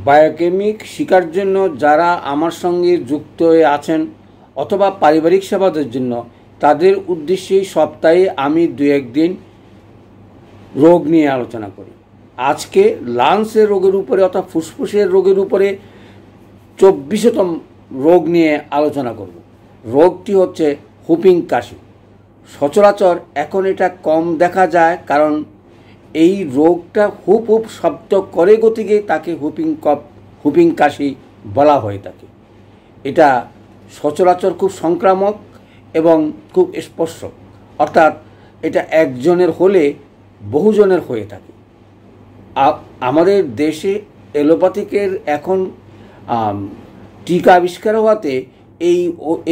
Biochemic শিক্ষার জন্য যারা আমার সঙ্গে যুক্ত হয়ে আছেন অথবা পারিবারিক সেবাদের জন্য, তাদের উদ্দেশ্যেই সপ্তাহে আমি 2-1 দিন রোগ নিয়ে আলোচনা করি। আজকে লাংসের রোগের উপরে অর্থাৎ ফুসফুসের রোগের উপরে 24তম রোগ নিয়ে আলোচনা করব। রোগটি হচ্ছে হুপিং কাশি। সচরাচর এখন এটা কম দেখা যায়, কারণ এই রোগটা হুপ হুপ শব্দ করে গতিকে তাকে হুপিং কাশি বলা হয়ে থাকে। এটা সচরাচর খুব সংক্রামক এবং খুব স্পর্শক, অর্থাৎ এটা একজনের হলে বহুজনের হয়ে থাকে। আমাদের দেশে এলোপ্যাথিকের এখন টিকা আবিষ্কার হওয়াতে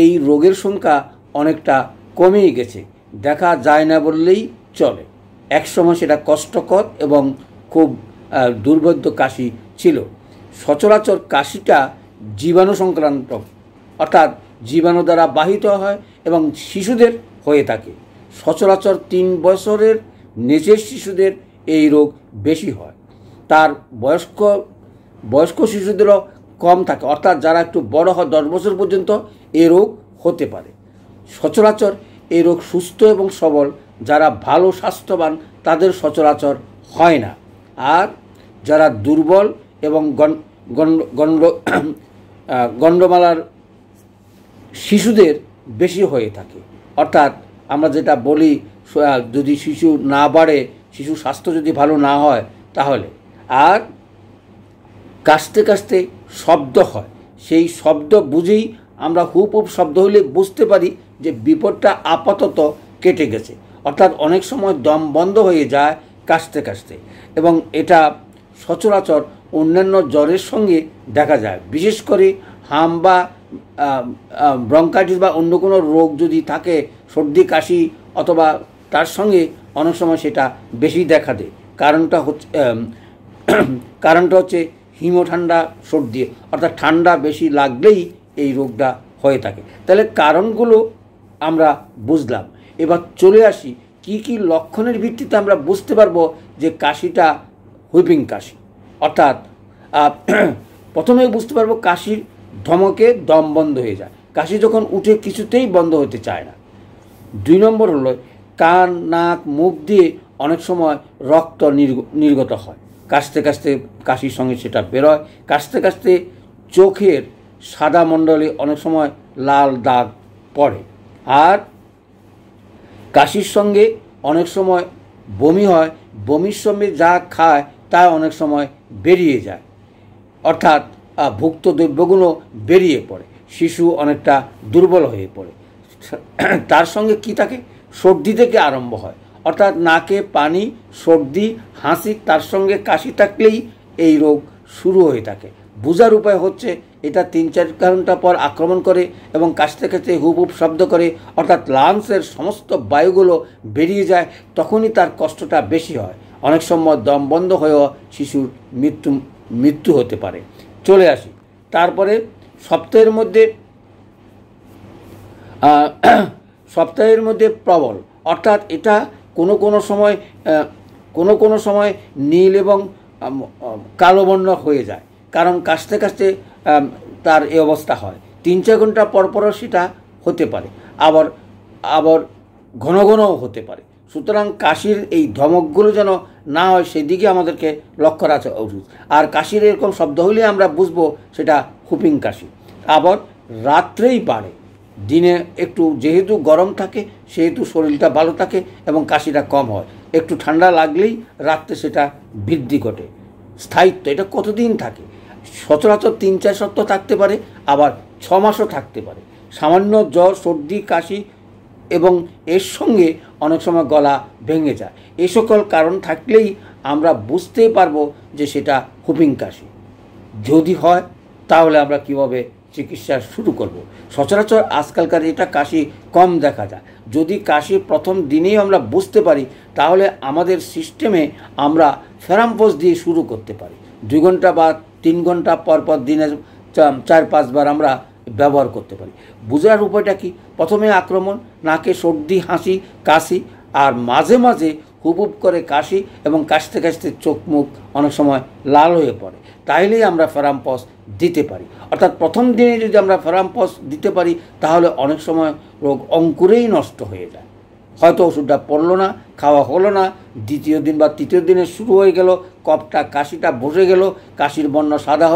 এই রোগের সংখ্যা অনেকটা কমেই গেছে, দেখা যায় না বললেই চলে। একসময় সেটা কষ্টকর এবং খুব দুর্বোধ্য কাশি ছিল। সচরাচর কাশিটা জীবাণু সংক্রান্ত, অর্থাৎ জীবাণু দ্বারা বাহিত হয় এবং শিশুদের হয়ে থাকে। সচরাচর 3 বছরের নিচের শিশুদের এই রোগ বেশি হয়, তার বয়স্ক শিশুদেরও কম থাকে, অর্থাৎ যারা একটু বড় হয় 10 বছর পর্যন্ত এই রোগ হতে পারে। সচরাচর এই রোগ সুস্থ এবং সবল যারা ভালো স্বাস্থ্যবান তাদের সচরাচর হয় না, আর যারা দুর্বল এবং গণ্ডমালার শিশুদের বেশি হয়ে থাকে। অর্থাৎ আমরা যেটা বলি, যদি শিশু না বাড়ে, শিশু স্বাস্থ্য যদি ভালো না হয় তাহলে। আর কাশতে কাশতে শব্দ হয়, সেই শব্দ বুঝেই আমরা হুপ হুপ শব্দ হলে বুঝতে পারি যে বিপদটা আপাতত কেটে গেছে। অর্থাৎ অনেক সময় দম বন্ধ হয়ে যায় কাশতে কাশতে, এবং এটা সচরাচর অন্যান্য জ্বরের সঙ্গে দেখা যায়। বিশেষ করে হাম বা ব্রঙ্কাইটিস বা অন্য কোনো রোগ যদি থাকে, সর্দি কাশি অথবা তার সঙ্গে অনেক সময় সেটা বেশি দেখা দেয়। কারণটা হচ্ছে হিমঠান্ডা সর্দি, অর্থাৎ ঠান্ডা বেশি লাগলেই এই রোগটা হয়ে থাকে। তাহলে কারণগুলো আমরা বুঝলাম। এবার চলে আসি কি কি লক্ষণের ভিত্তিতে আমরা বুঝতে পারবো যে কাশিটা হুইপিং কাশি। অর্থাৎ প্রথমে বুঝতে পারবো কাশির ধমকে দম বন্ধ হয়ে যায়, কাশি যখন উঠে কিছুতেই বন্ধ হতে চায় না। 2 নম্বর হলো কান, নাক, মুখ দিয়ে অনেক সময় রক্ত নির্গত হয়, কাশতে কাশতে কাশির সঙ্গে সেটা বেরোয়। কাশতে কাশতে চোখের সাদা মণ্ডলে অনেক সময় লাল দাগ পড়ে। আর কাশির সঙ্গে অনেক সময় বমি হয়, বমির সঙ্গে যা খায় তা অনেক সময় বেরিয়ে যায়, অর্থাৎ ভুক্ত দ্রব্যগুলো বেরিয়ে পড়ে। শিশু অনেকটা দুর্বল হয়ে পড়ে। তার সঙ্গে কি থাকে, সর্দি থেকে আরম্ভ হয়, অর্থাৎ নাকে পানি, সর্দি, হাসি, তার সঙ্গে কাশি থাকলেই এই রোগ শুরু হয়ে থাকে। বোঝার উপায় হচ্ছে এটা 3-4 ঘন্টা পর আক্রমণ করে এবং কাশতে কাশতে হুপ হুপ শব্দ করে, অর্থাৎ লাংসের সমস্ত বায়ুগুলো বেরিয়ে যায়, তখনই তার কষ্টটা বেশি হয়। অনেক সময় দম বন্ধ হয়েও শিশুর মৃত্যু হতে পারে। চলে আসি তারপরে সপ্তাহের মধ্যে প্রবল, অর্থাৎ এটা কোনো কোনো সময় নীল এবং কালো বর্ণ হয়ে যায়, কারণ কাশতে কাশতে তার এই অবস্থা হয়। 3-4 ঘন্টা পরপরও সেটা হতে পারে, আবার ঘন ঘনও হতে পারে। সুতরাং কাশির এই ধমকগুলো যেন না হয় সেদিকে আমাদেরকে লক্ষ্য রাখা উচিত। আর কাশির এরকম শব্দ হলে আমরা বুঝবো সেটা হুপিং কাশি। আবার রাত্রেই বাড়ে, দিনে একটু যেহেতু গরম থাকে সেহেতু শরীরটা ভালো থাকে এবং কাশিটা কম হয়। একটু ঠান্ডা লাগলেই রাত্রে সেটা বৃদ্ধি ঘটে। স্থায়িত্ব এটা কতদিন থাকে, সচরাচর 3-4 সপ্তাহ থাকতে পারে, আবার 6 মাসও থাকতে পারে। সামান্য জ্বর, সর্দি, কাশি এবং এর সঙ্গে অনেক সময় গলা ভেঙে যায়, এই সকল কারণ থাকলেই আমরা বুঝতেই পারবো যে সেটা হুপিং কাশি। যদি হয় তাহলে আমরা কীভাবে চিকিৎসা শুরু করব। সচরাচর আজকালকার এটা কাশি কম দেখা যায়। যদি কাশি প্রথম দিনেই আমরা বুঝতে পারি তাহলে আমাদের সিস্টেমে আমরা ফেরাম্পোজ দিয়ে শুরু করতে পারি। 2 ঘন্টা বা 3 ঘন্টা পর দিনে 4-5 বার আমরা ব্যবহার করতে পারি। বোঝার উপায়টা কি, প্রথমে আক্রমণ, নাকে সর্দি, হাসি, কাশি, আর মাঝে মাঝে হুপ হুপ করে কাশি এবং কাশতে কাশতে চোখ মুখ অনেক সময় লাল হয়ে পড়ে, তাইলেই আমরা ফেরাম্পস দিতে পারি। অর্থাৎ প্রথম দিনে যদি আমরা ফেরাম্পস দিতে পারি তাহলে অনেক সময় রোগ অঙ্কুরেই নষ্ট হয়ে যায়। হয়তো ওষুধটা পড়লো না, খাওয়া হলো না, দ্বিতীয় দিন বা তৃতীয় দিনে শুরু হয়ে গেল, কফটা কাশিটা বসে গেল, কাশির বর্ণ সাদা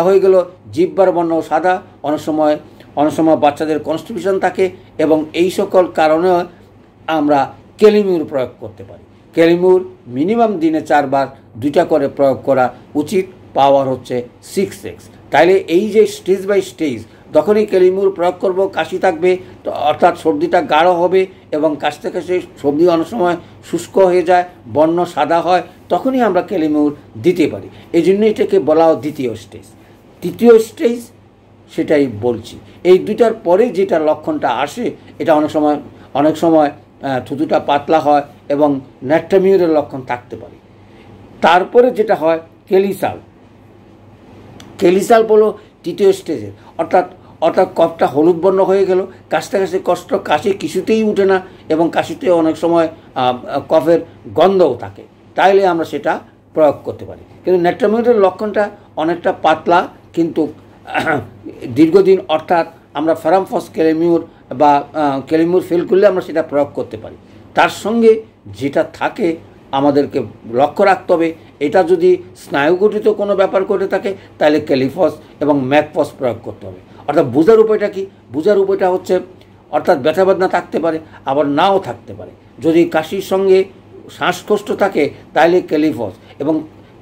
হয়ে গেল, জিহ্বার বর্ণ সাদা, অনেক সময় বাচ্চাদের কনস্টিপেশন থাকে এবং এই সকল কারণে আমরা ক্যালিমিউর প্রয়োগ করতে পারি। ক্যালিমিউর মিনিমাম দিনে 4 বার 2টা করে প্রয়োগ করা উচিত, পাওয়ার হচ্ছে 6x। তাইলে এই যে স্টেজ বাই স্টেজ যখনই ক্যালিমিউর প্রয়োগ করব কাশি থাকবে, তো অর্থাৎ সর্দিটা গাঢ় হবে এবং কাশতে কাশতে সর্দি অনেক সময় শুষ্ক হয়ে যায়, বর্ণ সাদা হয়, তখনই আমরা ক্যালিমিউর দিতে পারি। এই জন্য এটাকে বলা হয় দ্বিতীয় স্টেজ। তৃতীয় স্টেজ সেটাই বলছি। এই 2টার পরে যেটা লক্ষণটা আসে, এটা অনেক সময় থুতুটা পাতলা হয় এবং ন্যাট্রামিউরের লক্ষণ থাকতে পারে। তারপরে যেটা হয় ক্যালিসাল বলো তৃতীয় স্টেজের, অর্থাৎ কফটা হলুদ বর্ণ হয়ে গেল, কাশতে কাশতে কাশি কিছুতেই উঠে না এবং কাশিতে অনেক সময় কফের গন্ধও থাকে, তাইলে আমরা সেটা প্রয়োগ করতে পারি। কিন্তু ন্যাট্রামিউরের লক্ষণটা অনেকটা পাতলা, কিন্তু দীর্ঘদিন, অর্থাৎ আমরা ফেরাম্পস ক্যালিমিউর বা ক্যালিমিউর ফেল করলে আমরা সেটা প্রয়োগ করতে পারি। তার সঙ্গে যেটা থাকে আমাদেরকে লক্ষ্য রাখতে হবে, এটা যদি স্নায়ুগঠিত কোনো ব্যাপার করে থাকে তাহলে ক্যালিফস এবং ম্যাকফস প্রয়োগ করতে হবে। অর্থাৎ বোঝার উপায়টা কি? বোঝার উপায়টা হচ্ছে, অর্থাৎ ব্যথা বেদনা থাকতে পারে, আবার নাও থাকতে পারে। যদি কাশির সঙ্গে শ্বাসকষ্ট থাকে তাহলে ক্যালিফস,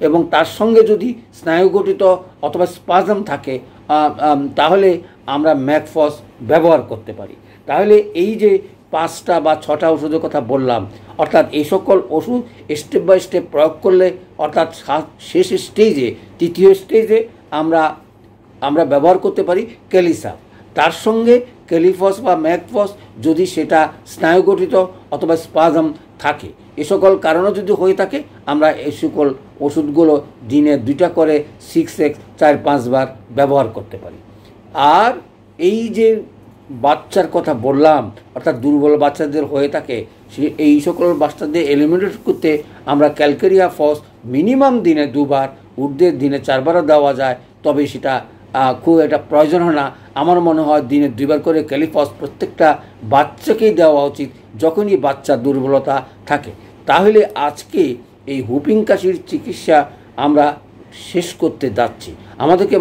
এবং তার সঙ্গে যদি স্নায়ুগঠিত অথবা স্পাজম থাকে তাহলে আমরা ম্যাকফস ব্যবহার করতে পারি। তাহলে এই যে 5টা বা 6টা ওষুধের কথা বললাম, অর্থাৎ এই সকল ওষুধ স্টেপ বাই স্টেপ প্রয়োগ করলে, অর্থাৎ শেষ স্টেজে, তৃতীয় স্টেজে আমরা ব্যবহার করতে পারি ক্যালিসাল। তার সঙ্গে ক্যালিফস বা ম্যাকফস যদি সেটা স্নায়ুগঠিত অথবা স্পাজম থাকে, এ সকল কারণে যদি হয়ে থাকে, আমরা এই সকল ওষুধগুলো দিনে 2টা করে 6x 4-5 বার ব্যবহার করতে পারি। আর এই যে বাচ্চার কথা বললাম, অর্থাৎ দুর্বল বাচ্চাদের হয়ে থাকে, এই সকল বাচ্চাদের এলিমিনেট করতে আমরা ক্যালকেরিয়া ফস মিনিমাম দিনে 2 বার, ঊর্ধ্বে দিনে 4 বারও দেওয়া যায়, তবে সেটা খুব একটা প্রয়োজন হয় না। আমার মনে হয় দিনে 2 বার করে ক্যালিফস প্রত্যেকটা বাচ্চাকেই দেওয়া উচিত যখনই বাচ্চার দুর্বলতা থাকে। তাহলে আজকে এই হুপিং কাশির চিকিৎসা আমরা শেষ করতে যাচ্ছি। আমাদেরকে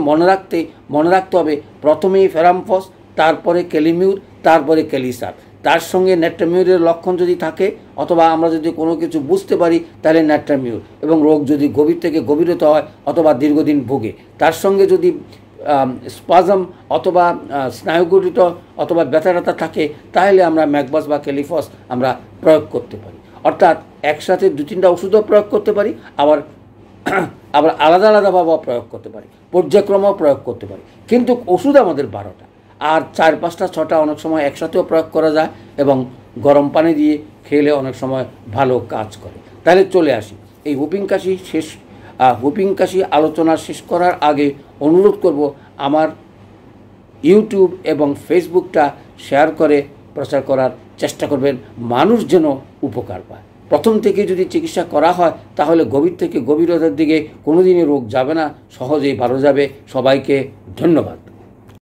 মনে রাখতে হবে, প্রথমেই ফেরাম্পস, তারপরে ক্যালিমিউর, তারপরে ক্যালিসাল। তার সঙ্গে ন্যাট্রামিউরের লক্ষণ যদি থাকে অথবা আমরা যদি কোনো কিছু বুঝতে পারি তাহলে ন্যাট্রামিউর, এবং রোগ যদি গভীর থেকে গভীরতা হয় অথবা দীর্ঘদিন ভোগে, তার সঙ্গে যদি স্পাজম অথবা স্নায়ুগঠিত অথবা ব্যথা থাকে, তাহলে আমরা ম্যাকবাস বা ক্যালিফস আমরা প্রয়োগ করতে পারি। অর্থাৎ একসাথে 2-3টা ওষুধও প্রয়োগ করতে পারি, আবার আলাদা আলাদাভাবেও প্রয়োগ করতে পারি, পর্যায়ক্রমেও প্রয়োগ করতে পারি। কিন্তু ওষুধ আমাদের 12টা, আর 4-5টা 6টা অনেক সময় একসাথেও প্রয়োগ করা যায় এবং গরম পানি দিয়ে খেলে অনেক সময় ভালো কাজ করে। তাহলে চলে আসি এই হুপিং কাশি আলোচনা শেষ করার আগে অনুরোধ করব, আমার ইউটিউব এবং ফেসবুকটা শেয়ার করে প্রচার করার চেষ্টা করবেন, মানুষ যেন উপকার পায়। প্রথম থেকে যদি চিকিৎসা করা হয় তাহলে গভীর থেকে গভীরতার দিকে কোনোদিনই রোগ যাবে না, সহজেই ভালো যাবে। সবাইকে ধন্যবাদ।